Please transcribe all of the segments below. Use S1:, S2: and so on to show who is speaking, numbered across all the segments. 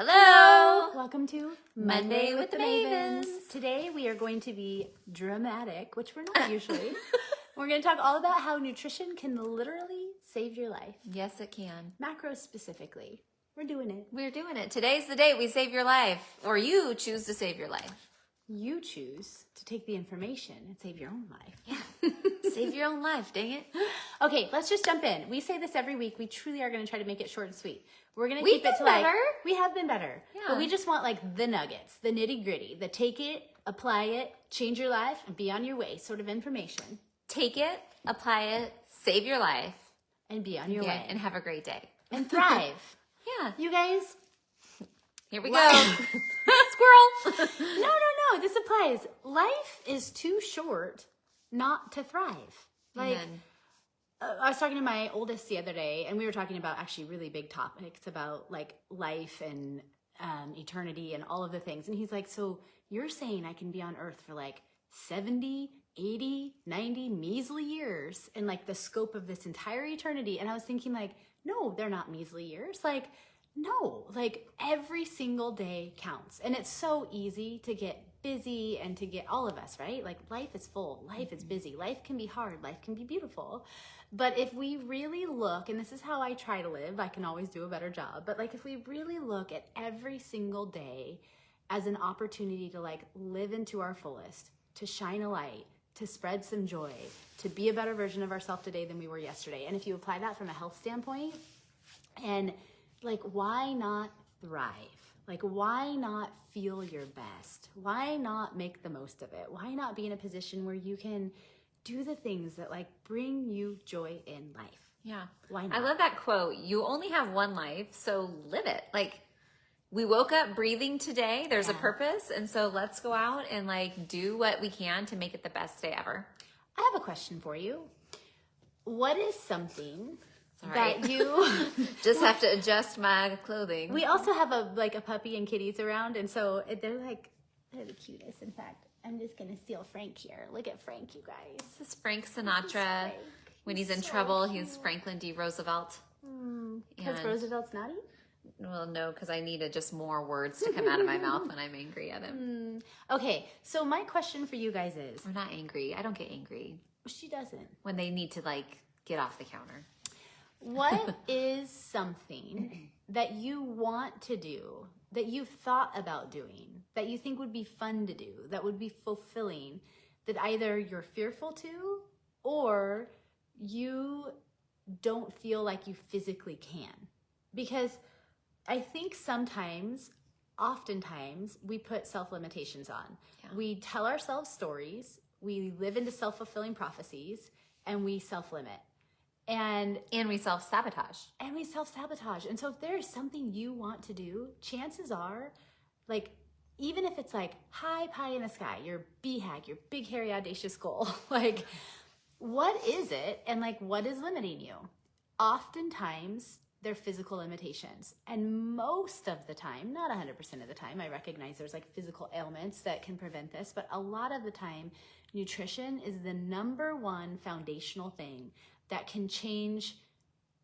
S1: Hello!
S2: Welcome to
S1: Monday with the Mavens.
S2: Today we are going to be dramatic, which we're not usually. We're going to talk all about how nutrition can literally save your life.
S1: Yes, it can.
S2: Macros specifically. We're doing it.
S1: We're doing it. Today's the day we save your life, or you choose to save your life.
S2: You choose to take the information and save your own life.
S1: Yeah. Save your own life, dang it.
S2: Okay, let's just jump in. We say this every week. We truly are going to try to make it short and sweet. We're going to
S1: We've
S2: keep it to
S1: been better.
S2: we have been better.
S1: Yeah.
S2: But we just want like the nuggets, the nitty gritty, the take it, apply it, change your life, and be on your way sort of information.
S1: Take it, apply it, save your life,
S2: And be on your way.
S1: and have a great day.
S2: And thrive.
S1: Yeah.
S2: You guys,
S1: Here we go. Squirrel.
S2: no. This applies. Life is too short not to thrive. Like,
S1: Amen.
S2: I was talking to my oldest the other day, and we were talking about actually really big topics about like life and eternity and all of the things. And he's like, so you're saying I can be on earth for like 70, 80, 90 measly years in like the scope of this entire eternity? And I was thinking like, no, they're not measly years. Like, no, like every single day counts. And it's so easy to get busy and to get all of us, right? Like life is full, life is busy, life can be hard, life can be beautiful. But if we really look, and this is how I try to live, I can always do a better job, but like if we really look at every single day as an opportunity to like live into our fullest, to shine a light, to spread some joy, to be a better version of ourselves today than we were yesterday. And if you apply that from a health standpoint, and like, why not thrive? Like, why not feel your best? Why not make the most of it? Why not be in a position where you can do the things that like bring you joy in life?
S1: Yeah.
S2: Why not?
S1: I love that quote. You only have one life, so live it. Like, we woke up breathing today. There's a purpose. And so let's go out and like do what we can to make it the best day ever.
S2: I have a question for you. What is something
S1: Sorry.
S2: that you
S1: Just have to adjust my clothing.
S2: we also have a puppy and kitties around, and so they're the cutest. In fact, I'm just gonna steal Frank here. Look at Frank, you guys.
S1: This is Frank Sinatra.
S2: Frank.
S1: When he's in
S2: so
S1: trouble,
S2: cute.
S1: he's Franklin D. Roosevelt.
S2: Because
S1: And-
S2: Roosevelt's naughty.
S1: Well, no, because I needed just more words to come out of my mouth when I'm angry at him.
S2: Okay, so my question for you guys is,
S1: We're not angry. I don't get angry
S2: she doesn't.
S1: when they need to like get off the counter.
S2: What is something that you want to do, that you've thought about doing, that you think would be fun to do, that would be fulfilling, that either you're fearful to or you don't feel like you physically can? Because I think oftentimes, we put self-limitations on.
S1: Yeah.
S2: We tell ourselves stories, we live into self-fulfilling prophecies, and we self-limit. And
S1: we self-sabotage.
S2: we self-sabotage. And so if there is something you want to do, chances are, like, even if it's like high pie in the sky, your BHAG, your big, hairy, audacious goal, like, what is it? And like, what is limiting you? Oftentimes, they're physical limitations. And most of the time, not 100% of the time, I recognize there's like physical ailments that can prevent this, but a lot of the time, nutrition is the number one foundational thing that can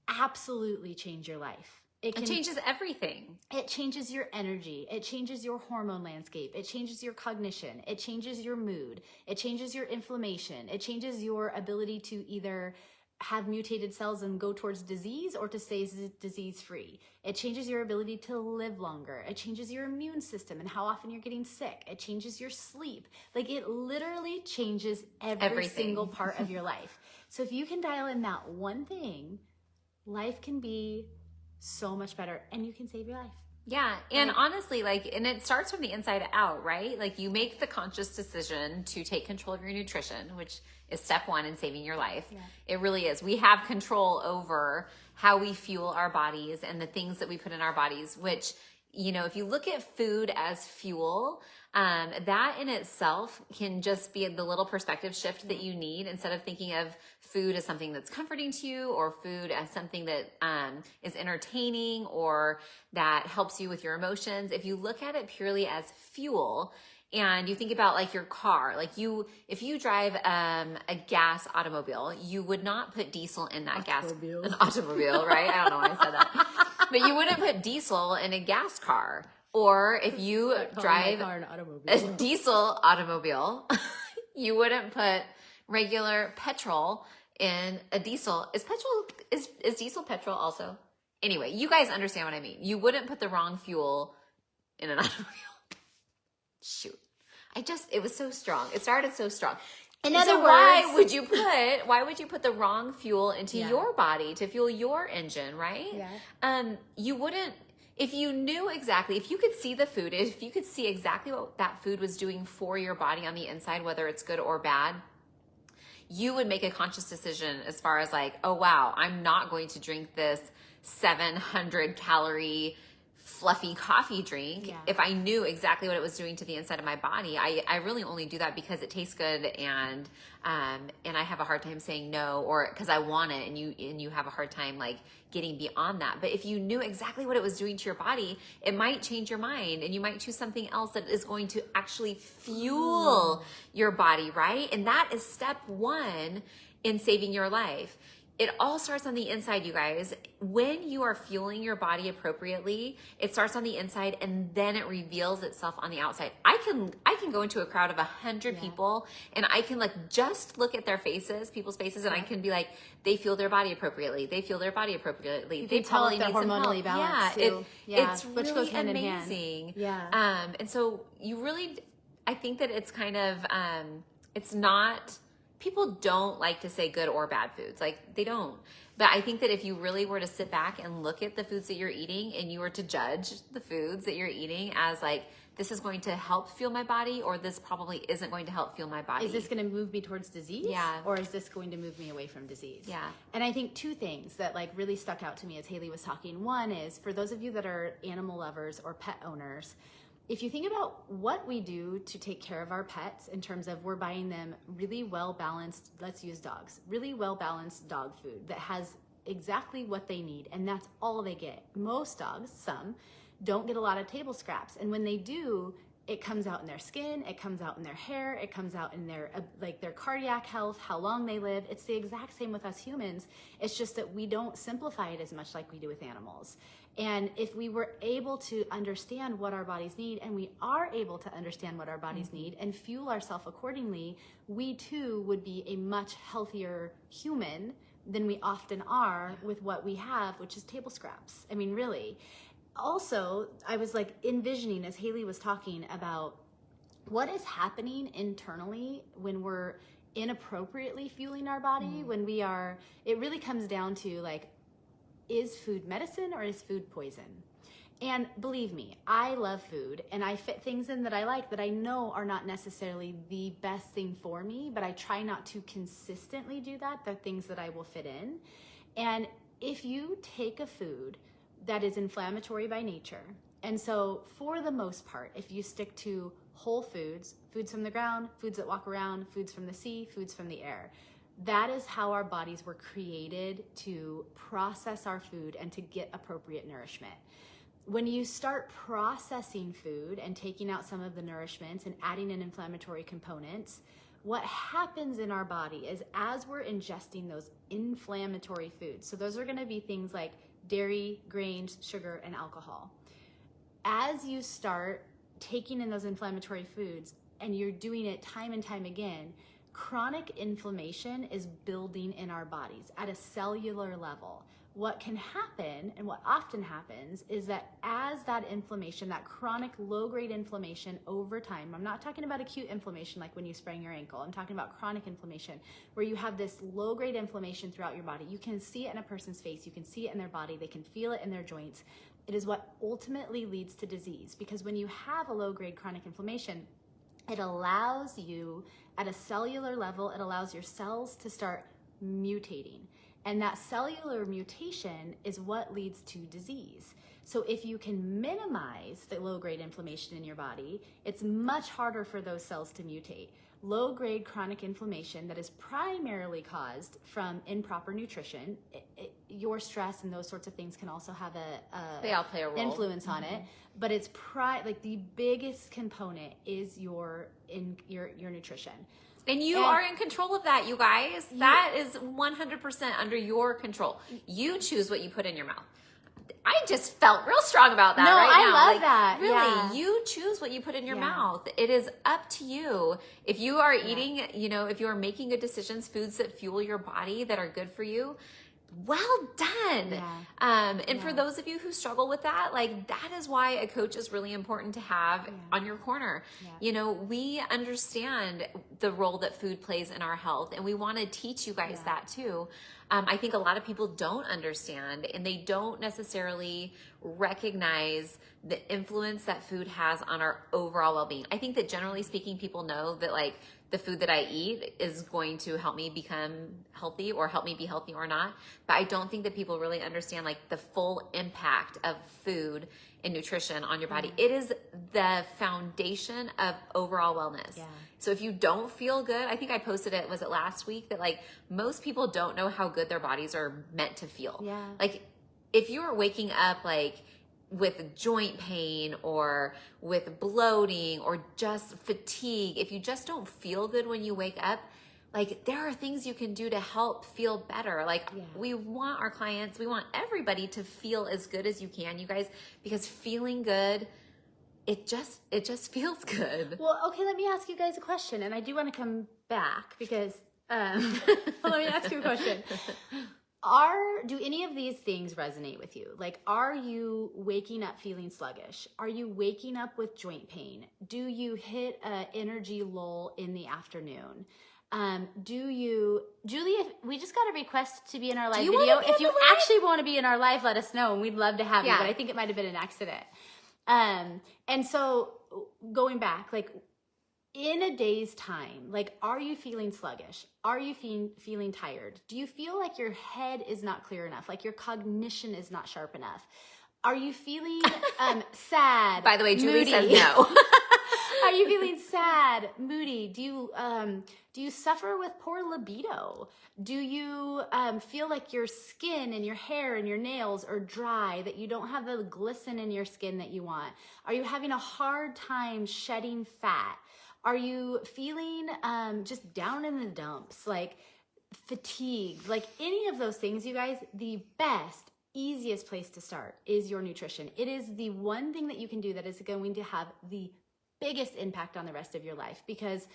S2: absolutely change your life.
S1: It changes everything.
S2: It changes your energy. It changes your hormone landscape. It changes your cognition. It changes your mood. It changes your inflammation. It changes your ability to either have mutated cells and go towards disease or to stay disease free. It changes your ability to live longer. It changes your immune system and how often you're getting sick. It changes your sleep. Like, it literally changes every single part of your life. So if you can dial in that one thing, life can be so much better and you can save your life.
S1: Yeah. And honestly, like, and it starts from the inside out, right? Like, you make the conscious decision to take control of your nutrition, which is step one in saving your life. Yeah. It really is. We have control over how we fuel our bodies and the things that we put in our bodies, which, you know, if you look at food as fuel, that in itself can just be the little perspective shift that you need, instead of thinking of food as something that's comforting to you, or food as something that is entertaining or that helps you with your emotions. If you look at it purely as fuel, and you think about like your car, like if you drive a gas automobile, you would not put diesel in that gas, an automobile, right? I don't know why I said that. But you wouldn't put diesel in a gas car. Or if you drive a diesel automobile, you wouldn't put regular petrol in a diesel. Is diesel petrol also? Anyway, you guys understand what I mean. You wouldn't put the wrong fuel in an automobile. Shoot. It was so strong. It started so strong.
S2: In other words,
S1: why would you put the wrong fuel into your body to fuel your engine, right?
S2: Yeah.
S1: You wouldn't, if you knew exactly, if you could see the food, if you could see exactly what that food was doing for your body on the inside, whether it's good or bad, you would make a conscious decision as far as like, oh wow, I'm not going to drink this 700 calorie fluffy coffee drink. If I knew exactly what it was doing to the inside of my body. I really only do that because it tastes good and I have a hard time saying no, or because I want it, and you have a hard time like getting beyond that. But if you knew exactly what it was doing to your body, it might change your mind and you might choose something else that is going to actually fuel your body, right? And that is step one in saving your life. It all starts on the inside, you guys. When you are fueling your body appropriately, it starts on the inside and then it reveals itself on the outside. I can go into a crowd of 100 people and I can like just look at their faces, people's faces, and I can be like, they fuel their body appropriately. They fuel their body appropriately. They probably need some help. It's
S2: which
S1: really
S2: goes hand
S1: amazing.
S2: in hand.
S1: And so I think that it's kind of, it's not, people don't like to say good or bad foods. Like they don't. But I think that if you really were to sit back and look at the foods that you're eating and you were to judge the foods that you're eating as like, this is going to help fuel my body, or this probably isn't going to help fuel my body.
S2: Is this going to move me towards disease?
S1: Yeah.
S2: Or is this going to move me away from disease?
S1: Yeah.
S2: And I think two things that like really stuck out to me as Haley was talking. One is for those of you that are animal lovers or pet owners, if you think about what we do to take care of our pets in terms of we're buying them really well-balanced, let's use dogs, really well-balanced dog food that has exactly what they need, and that's all they get. Most dogs, some, don't get a lot of table scraps, and when they do, it comes out in their skin, it comes out in their hair, it comes out in their their cardiac health, how long they live. It's the exact same with us humans. It's just that we don't simplify it as much like we do with animals. And if we were able to understand what our bodies need, and we are able to understand what our bodies need and fuel ourselves accordingly, we too would be a much healthier human than we often are with what we have, which is table scraps. I mean, really. Also, I was like envisioning as Haley was talking about what is happening internally when we're inappropriately fueling our body, when we are, it really comes down to like, is food medicine or is food poison? And believe me, I love food and I fit things in that I like that I know are not necessarily the best thing for me, but I try not to consistently do that. They're things that I will fit in. And if you take a food that is inflammatory by nature, and so for the most part, if you stick to whole foods, foods from the ground, foods that walk around, foods from the sea, foods from the air, that is how our bodies were created to process our food and to get appropriate nourishment. When you start processing food and taking out some of the nourishments and adding in inflammatory components, what happens in our body is as we're ingesting those inflammatory foods, so those are going to be things like dairy, grains, sugar, and alcohol. As you start taking in those inflammatory foods and you're doing it time and time again, chronic inflammation is building in our bodies at a cellular level. What can happen, and what often happens, is that as that inflammation, that chronic low-grade inflammation over time, I'm not talking about acute inflammation like when you sprain your ankle, I'm talking about chronic inflammation, where you have this low-grade inflammation throughout your body. You can see it in a person's face, you can see it in their body, they can feel it in their joints. It is what ultimately leads to disease, because when you have a low-grade chronic inflammation, it allows you, at a cellular level, it allows your cells to start mutating. And that cellular mutation is what leads to disease. So if you can minimize the low-grade inflammation in your body, it's much harder for those cells to mutate. Low-grade chronic inflammation that is primarily caused from improper nutrition, your stress and those sorts of things can also have
S1: they all play a role.
S2: Influence on it. But it's like the biggest component is your nutrition.
S1: And you are in control of that, you guys. That is 100% under your control. You choose what you put in your mouth. I just felt real strong about that
S2: No,
S1: right
S2: I
S1: now.
S2: love
S1: Like,
S2: that.
S1: really,
S2: Yeah.
S1: you choose what you put in your
S2: Yeah.
S1: mouth. It is up to you. If you are eating, you know, if you are making good decisions, foods that fuel your body, that are good for you, well done.
S2: Yeah.
S1: And for those of you who struggle with that, like, that is why a coach is really important to have on your corner.
S2: Yeah.
S1: You know, we understand the role that food plays in our health, and we want to teach you guys that too. I think a lot of people don't understand, and they don't necessarily recognize the influence that food has on our overall well-being. I think that generally speaking, people know that, like, the food that I eat is going to help me become healthy or help me be healthy or not. But I don't think that people really understand, like, the full impact of food and nutrition on your body. It is the foundation of overall wellness.
S2: Yeah.
S1: So if you don't feel good, I think I posted it, was it last week, that, like, most people don't know how good their bodies are meant to feel.
S2: Yeah.
S1: Like, if you are waking up, like, with joint pain or with bloating or just fatigue, if you just don't feel good when you wake up, like, there are things you can do to help feel better. Like, we want our clients, we want everybody to feel as good as you can, you guys, because feeling good, it just feels good.
S2: Well, okay, let me ask you guys a question, and I do want to come back because let me ask you a question. Do any of these things resonate with you? Like, are you waking up feeling sluggish? Are you waking up with joint pain? Do you hit an energy lull in the afternoon? Julie, we just got a request to be in our live video. If you actually want to be in our live, let us know, and we'd love to have you, but I think it might have been an accident. And so going back, like, in a day's time, like, are you feeling sluggish? Are you feeling tired? Do you feel like your head is not clear enough? Like, your cognition is not sharp enough? Are you feeling sad?
S1: By the way, Julie
S2: moody?
S1: says no.
S2: Are you feeling sad, moody? Do you suffer with poor libido? Do you feel like your skin and your hair and your nails are dry, that you don't have the glisten in your skin that you want? Are you having a hard time shedding fat? Are you feeling just down in the dumps, like fatigued? Like, any of those things, you guys, the best, easiest place to start is your nutrition. It is the one thing that you can do that is going to have the biggest impact on the rest of your life, because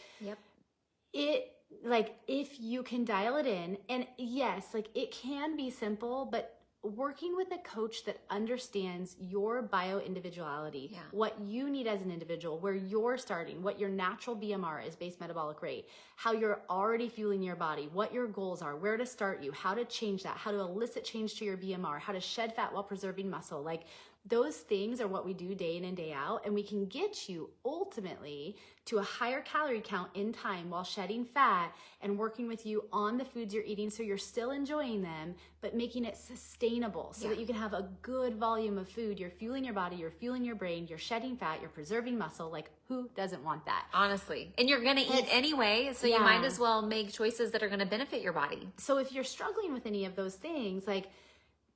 S2: if you can dial it in, and yes, like, it can be simple, but working with a coach that understands your bio individuality, what you need as an individual, where you're starting, what your natural BMR is, base metabolic rate, how you're already fueling your body, what your goals are, where to start you, how to change that, how to elicit change to your BMR, how to shed fat while preserving muscle. Like, those things are what we do day in and day out, and we can get you ultimately to a higher calorie count in time while shedding fat and working with you on the foods you're eating so you're still enjoying them, but making it sustainable so that you can have a good volume of food. You're fueling your body, you're fueling your brain, you're shedding fat, you're preserving muscle. Like, who doesn't want that?
S1: Honestly. And you're going to eat anyway, so you might as well make choices that are going to benefit your body.
S2: So if you're struggling with any of those things, like,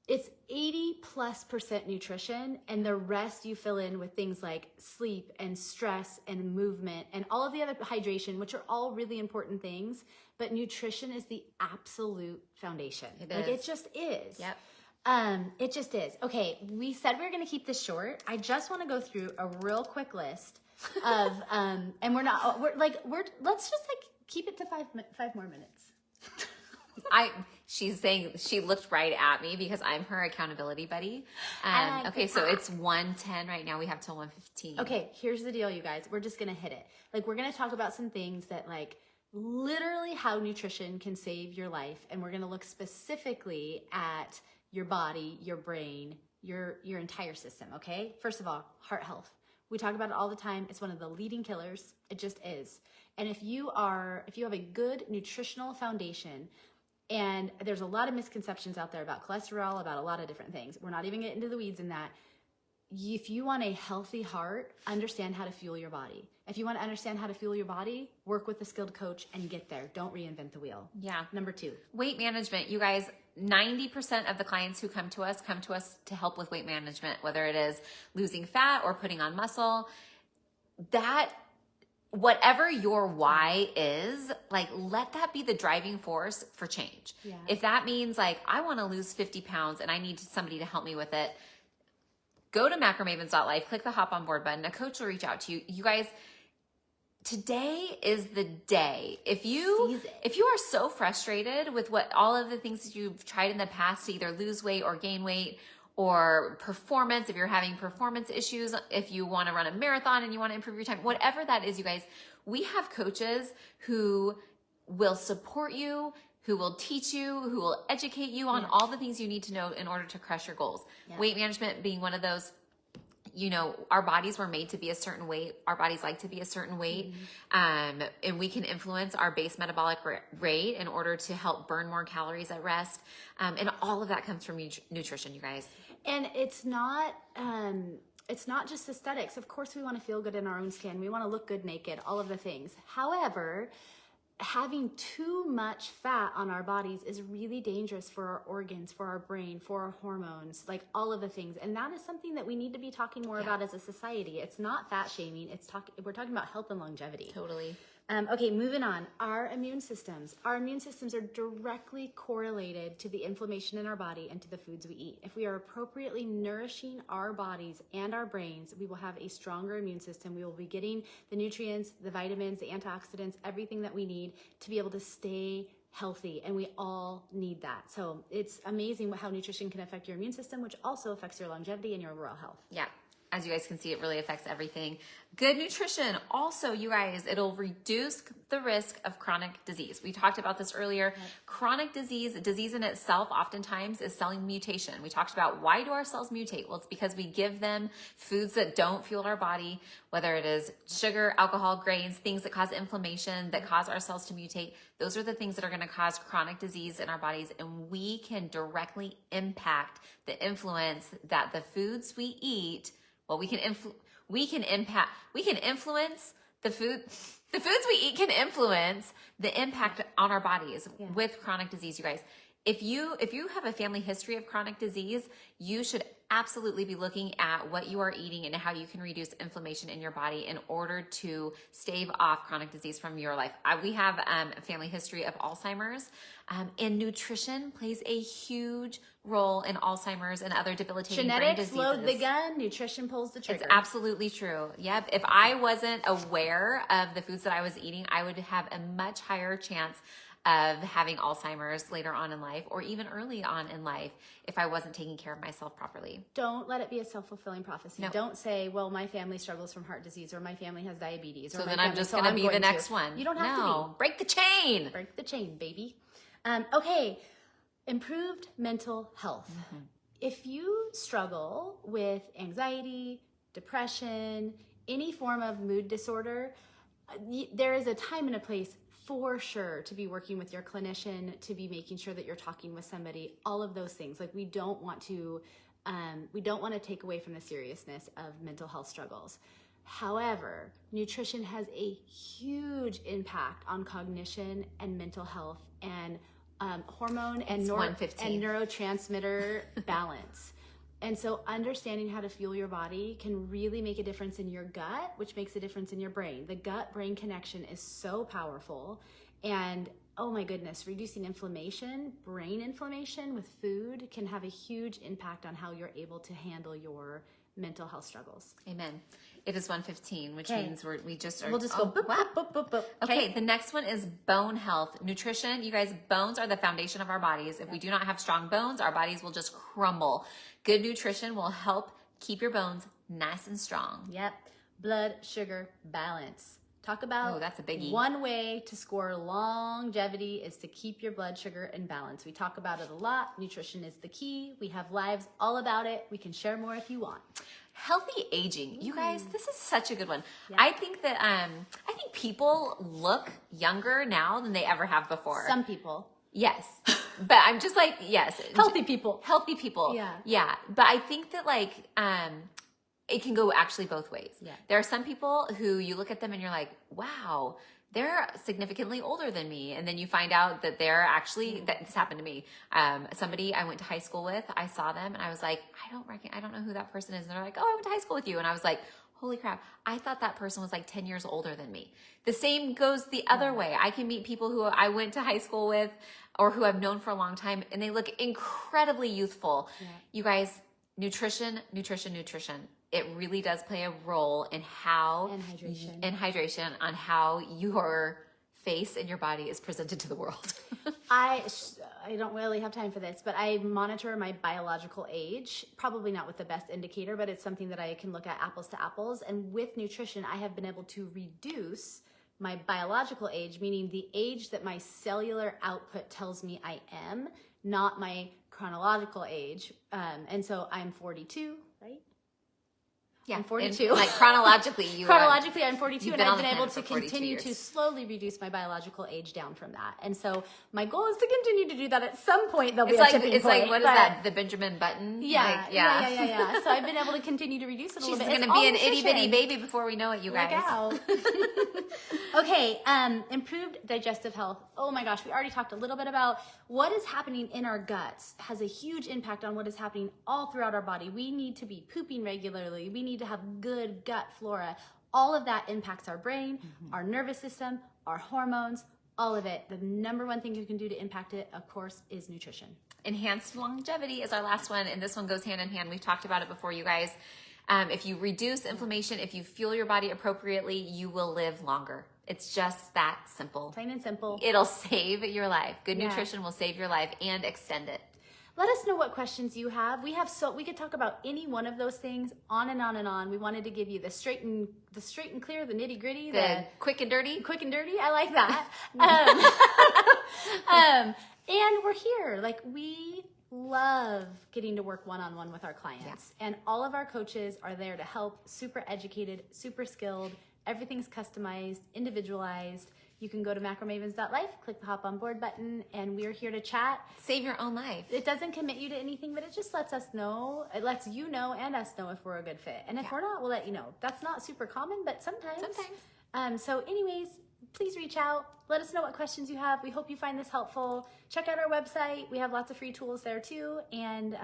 S2: it's 80+% nutrition, and the rest you fill in with things like sleep and stress and movement and all of the other hydration, which are all really important things. But nutrition is the absolute foundation. It just is.
S1: Yep.
S2: It just is. Okay, we said we were going to keep this short. I just want to go through a real quick list of, and let's just, like, keep it to five more minutes.
S1: She's saying she looked right at me because I'm her accountability buddy. Okay, so it's 1:10 right now. We have till 1:15.
S2: Okay, here's the deal, you guys. We're just gonna hit it. Like, we're gonna talk about some things that, like, literally how nutrition can save your life, and we're gonna look specifically at your body, your brain, your entire system. Okay. First of all, heart health. We talk about it all the time. It's one of the leading killers. It just is. And if you have a good nutritional foundation. And there's a lot of misconceptions out there about cholesterol, about a lot of different things. We're not even getting into the weeds in that. If you want a healthy heart, understand how to fuel your body. If you want to understand how to fuel your body, work with a skilled coach and get there. Don't reinvent the wheel.
S1: Yeah.
S2: Number 2.
S1: Weight management. You guys, 90% of the clients who come to us to help with weight management, whether it is losing fat or putting on muscle. Whatever your why is, like, let that be the driving force for change.
S2: Yeah.
S1: If that means, like, I want to lose 50 pounds and I need somebody to help me with it, go to macromavens.life, click the hop on board button. A coach will reach out to you. You guys, today is the day. If you are so frustrated with what all of the things that you've tried in the past to either lose weight or gain weight or performance, if you're having performance issues, if you want to run a marathon and you want to improve your time, whatever that is, you guys, we have coaches who will support you, who will teach you, who will educate you on all the things you need to know in order to crush your goals. Weight management being one of those. You know, our bodies were made to be a certain weight. Our bodies like to be a certain weight. And we can influence our base metabolic rate in order to help burn more calories at rest. And all of that comes from nutrition, you guys.
S2: And it's not just aesthetics. Of course, we want to feel good in our own skin. We want to look good naked, all of the things. However, having too much fat on our bodies is really dangerous for our organs, for our brain, for our hormones, like all of the things. And that is something that we need to be talking more about as a society. It's not fat shaming. We're talking about health and longevity.
S1: Totally.
S2: Okay, moving on. Our immune systems. Our immune systems are directly correlated to the inflammation in our body and to the foods we eat. If we are appropriately nourishing our bodies and our brains, we will have a stronger immune system. We will be getting the nutrients, the vitamins, the antioxidants, everything that we need to be able to stay healthy, and we all need that. So it's amazing how nutrition can affect your immune system, which also affects your longevity and your overall health.
S1: Yeah. As you guys can see, it really affects everything. Good nutrition. Also, you guys, it'll reduce the risk of chronic disease. We talked about this earlier. Right. Chronic disease in itself oftentimes is cell mutation. We talked about why do our cells mutate? Well, it's because we give them foods that don't fuel our body, whether it is sugar, alcohol, grains, things that cause inflammation, that cause our cells to mutate. Those are the things that are going to cause chronic disease in our bodies, and we can directly impact the influence that the foods we eat. Well, we can influence the foods we eat can influence the impact on our bodies with chronic disease, you guys. If you have a family history of chronic disease, you should absolutely be looking at what you are eating and how you can reduce inflammation in your body in order to stave off chronic disease from your life. We have a family history of Alzheimer's, and nutrition plays a huge role in Alzheimer's and other debilitating brain diseases.
S2: Genetics load the gun, nutrition pulls the trigger.
S1: It's absolutely true. Yep. If I wasn't aware of the foods that I was eating, I would have a much higher chance of having Alzheimer's later on in life, or even early on in life, if I wasn't taking care of myself properly.
S2: Don't let it be a self-fulfilling prophecy.
S1: No.
S2: Don't say, well, my family struggles from heart disease, or my family has diabetes.
S1: So then I'm just going to be the next one.
S2: You don't have to be.
S1: Break the chain.
S2: Break the chain, baby. Okay. Improved mental health. Mm-hmm. If you struggle with anxiety, depression, any form of mood disorder, there is a time and a place for sure to be working with your clinician, to be making sure that you're talking with somebody, all of those things. Like we don't want to take away from the seriousness of mental health struggles. However, nutrition has a huge impact on cognition and mental health and hormone and neurotransmitter balance. And so understanding how to fuel your body can really make a difference in your gut, which makes a difference in your brain. The gut-brain connection is so powerful. And oh my goodness, reducing inflammation, brain inflammation with food can have a huge impact on how you're able to handle your mental health struggles.
S1: Amen. It is 1:15, which means we just are.
S2: We'll just go boop, boop, boop, boop, boop.
S1: Okay, the next one is bone health. Nutrition. You guys, bones are the foundation of our bodies. If we do not have strong bones, our bodies will just crumble. Good nutrition will help keep your bones nice and strong.
S2: Yep. Blood sugar balance. Talk about
S1: that's a biggie.
S2: One way to score longevity is to keep your blood sugar in balance. We talk about it a lot. Nutrition is the key. We have lives all about it. We can share more if you want.
S1: Healthy aging. You guys, this is such a good one. Yeah. I think that I think people look younger now than they ever have before.
S2: Some people.
S1: Yes. But I'm just like, yes.
S2: Healthy people.
S1: Healthy people.
S2: Yeah.
S1: Yeah. But I think that it can go actually both ways.
S2: Yeah.
S1: There are some people who you look at them and you're like, wow, they're significantly older than me. And then you find out that they're actually, this happened to me. Somebody I went to high school with, I saw them and I was like, I don't know who that person is. And they're like, oh, I went to high school with you. And I was like, holy crap, I thought that person was like 10 years older than me. The same goes the other way. I can meet people who I went to high school with or who I've known for a long time and they look incredibly youthful. Yeah. You guys, nutrition. It really does play a role in how
S2: And hydration.
S1: on how your face and your body is presented to the world.
S2: I don't really have time for this, but I monitor my biological age, probably not with the best indicator, but it's something that I can look at apples to apples. And with nutrition, I have been able to reduce my biological age, meaning the age that my cellular output tells me I am, not my chronological age. And so I'm 42, right?
S1: Yeah,
S2: I'm 42.
S1: And, like chronologically,
S2: I'm 42, and I've been able to continue to slowly reduce my biological age down from that. And so my goal is to continue to do that. At some point, there'll be a tipping point.
S1: It's like, what is that? The Benjamin Button?
S2: Yeah, yeah. So I've been able to continue to reduce it a little bit.
S1: She's going to be an itty bitty baby before we know it, you guys.
S2: Look out. Okay, improved digestive health. Oh my gosh, we already talked a little bit about what is happening in our guts has a huge impact on what is happening all throughout our body. We need to be pooping regularly. We need to have good gut flora. All of that impacts our brain, our nervous system, our hormones, all of it. The number one thing you can do to impact it, of course, is nutrition.
S1: Enhanced longevity is our last one, and this one goes hand in hand. We've talked about it before, you guys. If you reduce inflammation, if you fuel your body appropriately, you will live longer. It's just that simple.
S2: Plain and simple.
S1: It'll save your life. Good nutrition will save your life and extend it.
S2: Let us know what questions you have. We could talk about any one of those things on and on and on. We wanted to give you the straight and clear, the nitty gritty,
S1: the quick and dirty.
S2: Quick and dirty. I like that. And we're here. Like, we love getting to work one-on-one with our clients. Yeah. And all of our coaches are there to help, super educated, super skilled. Everything's customized, individualized. You can go to macromavens.life, click the hop on board button, and we're here to chat.
S1: Save your own life.
S2: It doesn't commit you to anything, but it just lets us know. It lets you know and us know if we're a good fit. And if we're not, we'll let you know. That's not super common, but sometimes. So anyways, please reach out. Let us know what questions you have. We hope you find this helpful. Check out our website. We have lots of free tools there too. And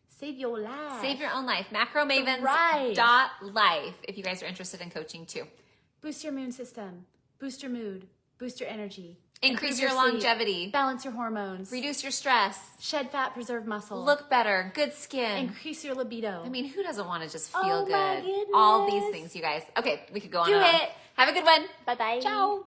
S2: save your life.
S1: Save your own life. Macromavens.life if you guys are interested in coaching too.
S2: Boost your immune system. Boost your mood. Boost your energy.
S1: Increase your longevity.
S2: Balance your hormones.
S1: Reduce your stress.
S2: Shed fat, preserve muscle.
S1: Look better. Good skin.
S2: Increase your libido.
S1: I mean, who doesn't want to just feel good? All these things, you guys. Okay, we could go on and on.
S2: Do it.
S1: Have a good one.
S2: Bye-bye.
S1: Ciao.